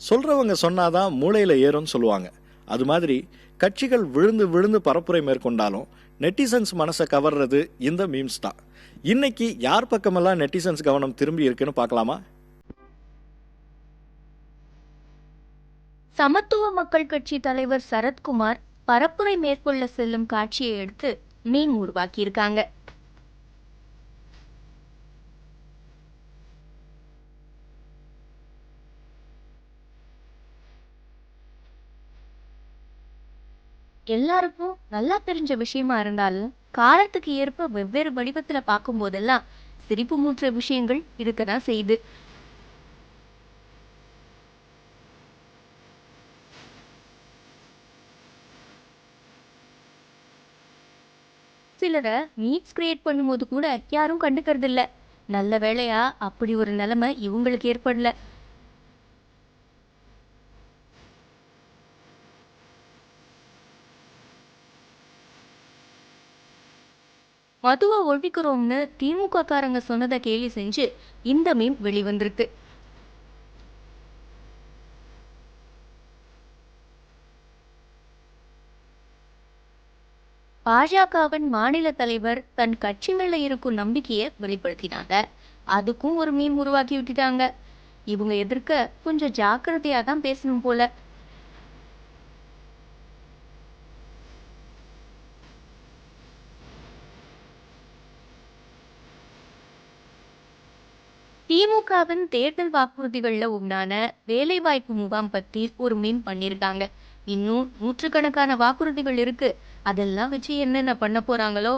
சொல்றவங்க சொன்னாதான் மூளையில ஏறும்னு சொல்லுவாங்க. அது மாதிரி கட்சிகள் விழுந்து விழுந்து பரப்புரை மேற்கொண்டாலும் நெட்டிசன்ஸ் மனசை கவர்றது இந்த மீம்ஸ் தான். இன்னைக்கு யார் பக்கமெல்லாம் நெட்டிசன்ஸ் கவனம் திரும்பி இருக்குன்னு பார்க்கலாமா? சமத்துவ மக்கள் கட்சி தலைவர் சரத்குமார் பரப்புரை மேற்கொள்ள செல்லும் காட்சியை எடுத்து மீன் உருவாக்கியிருக்காங்க. எல்லாருக்கும் நல்லா தெரிஞ்ச விஷயமா இருந்தாலும் காலத்துக்கு ஏற்ப வெவ்வேறு வடிவத்துல பார்க்கும் போதெல்லாம் சிரிப்பு மூட்டுற விஷயங்கள் இருக்கதான் செய்யுது. சிலரை மீட்ஸ் கிரியேட் பண்ணும்போது கூட யாரும் கண்டுக்கிறது இல்ல. நல்ல வேளையா அப்படி ஒரு நிலைமை இவங்களுக்கு ஏற்படல. மதுவை ஒழிக்கிறோம்னு திமுக காரங்க சொன்னதை கேலி செஞ்சு இந்த மீம் வெளிவந்திருக்கு. பாஜகவின் மாநில தலைவர் தன் கட்சி மேல இருக்கும் நம்பிக்கையை வெளிப்படுத்தினாங்க. அதுக்கும் ஒரு மீம் உருவாக்கி விட்டுட்டாங்க. இவங்க எதிர்க்க கொஞ்சம் ஜாக்கிரதையா தான் பேசணும் போல. திமுகவின் தேர்தல் வாக்குறுதிகள்ல உண்டான வேலைவாய்ப்பு முகாம் பத்தி ஒரு மீம் பண்ணியிருக்காங்க. இன்னும் நூற்றுக்கணக்கான வாக்குறுதிகள் இருக்கு. அதெல்லாம் வச்சு என்னென்ன பண்ண போறாங்களோ.